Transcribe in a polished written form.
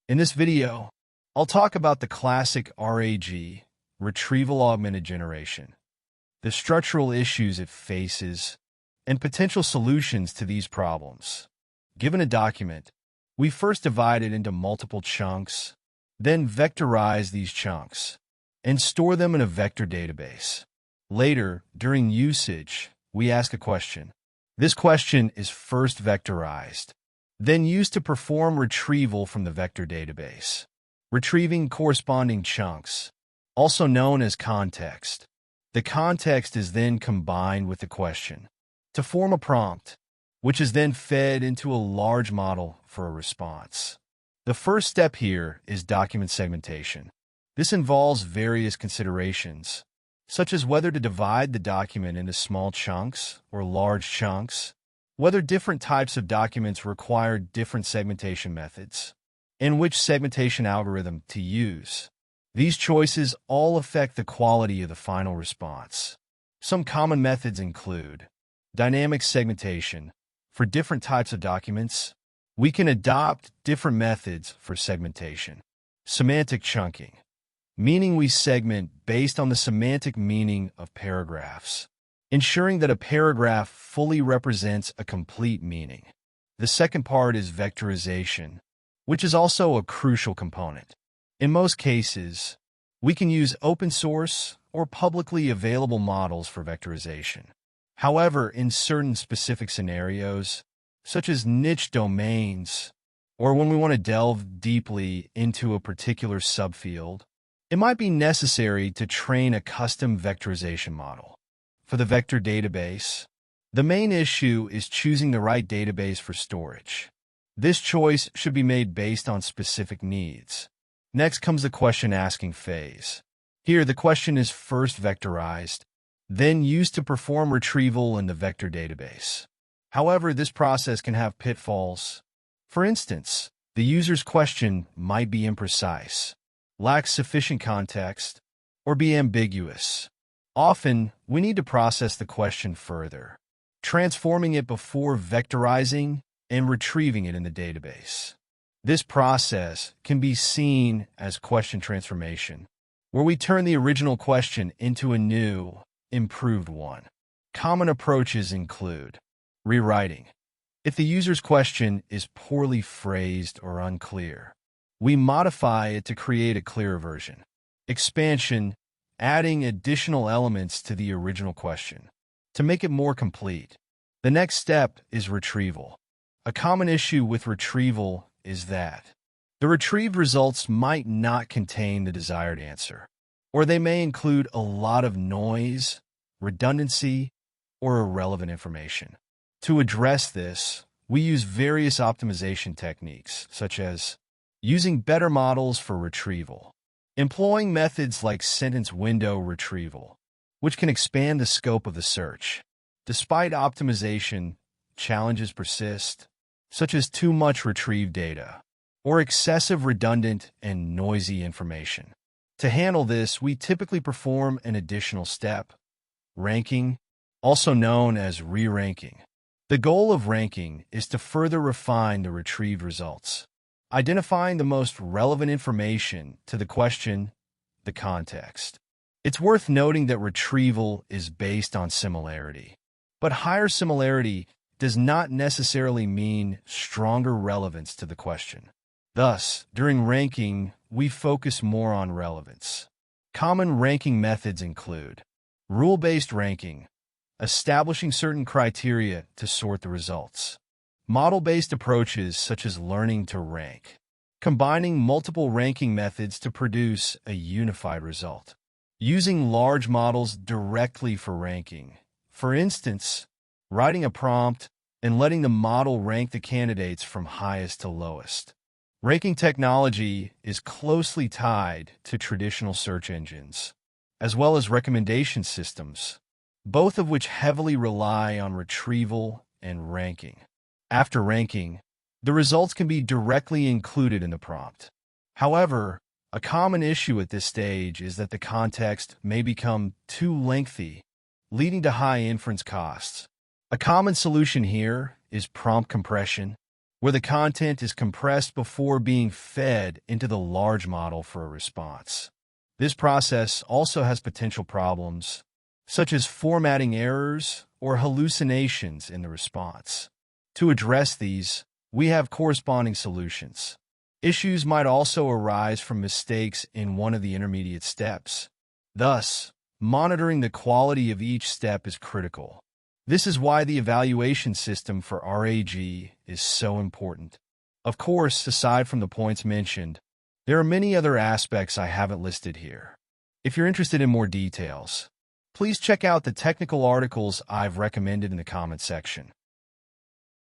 In this video, I'll talk about the classic RAG, Retrieval-Augmented Generation, the structural issues it faces, and potential solutions to these problems. Given a document, we first divide it into multiple chunks, then vectorize these chunks, and store them in a vector database. Later, during usage, we ask a question. This question is first vectorized, then used to perform retrieval from the vector database, retrieving corresponding chunks, also known as context. The context is then combined with the question to form a prompt, which is then fed into a large model for a response. The first step here is document segmentation. This involves various considerations, such as whether to divide the document into small chunks or large chunks, whether different types of documents require different segmentation methods, and which segmentation algorithm to use. These choices all affect the quality of the final response. Some common methods include dynamic segmentation. For different types of documents, we can adopt different methods for segmentation. Semantic chunking, meaning we segment based on the semantic meaning of paragraphs, ensuring that a paragraph fully represents a complete meaning. The second part is vectorization, which is also a crucial component. In most cases, we can use open source or publicly available models for vectorization. However, in certain specific scenarios, such as niche domains, or when we want to delve deeply into a particular subfield, it might be necessary to train a custom vectorization model. For the vector database, the main issue is choosing the right database for storage. This choice should be made based on specific needs. Next comes the question-asking phase. Here, the question is first vectorized, then used to perform retrieval in the vector database. However, this process can have pitfalls. For instance, the user's question might be imprecise, lack sufficient context, or be ambiguous. Often, we need to process the question further, transforming it before vectorizing and retrieving it in the database. This process can be seen as question transformation, where we turn the original question into a new, improved one. Common approaches include rewriting. If the user's question is poorly phrased or unclear, we modify it to create a clearer version. Expansion, adding additional elements to the original question to make it more complete. The next step is retrieval. A common issue with retrieval is that the retrieved results might not contain the desired answer, or they may include a lot of noise, redundancy, or irrelevant information. To address this, we use various optimization techniques, such as using better models for retrieval, employing methods like sentence window retrieval, which can expand the scope of the search. Despite optimization, challenges persist, such as too much retrieved data, or excessive redundant and noisy information. To handle this, we typically perform an additional step, ranking, also known as reranking. The goal of ranking is to further refine the retrieved results, identifying the most relevant information to the question, the context. It's worth noting that retrieval is based on similarity, but higher similarity does not necessarily mean stronger relevance to the question. Thus, during ranking, we focus more on relevance. Common ranking methods include rule-based ranking, establishing certain criteria to sort the results. Model-based approaches such as learning to rank, combining multiple ranking methods to produce a unified result. Using large models directly for ranking. For instance, writing a prompt and letting the model rank the candidates from highest to lowest. Ranking technology is closely tied to traditional search engines, as well as recommendation systems, both of which heavily rely on retrieval and ranking. After ranking, the results can be directly included in the prompt. However, a common issue at this stage is that the context may become too lengthy, leading to high inference costs. A common solution here is prompt compression, where the content is compressed before being fed into the large model for a response. This process also has potential problems, such as formatting errors or hallucinations in the response. To address these, we have corresponding solutions. Issues might also arise from mistakes in one of the intermediate steps. Thus, monitoring the quality of each step is critical. This is why the evaluation system for RAG is so important. Of course, aside from the points mentioned, there are many other aspects I haven't listed here. If you're interested in more details, please check out the technical articles I've recommended in the comment section.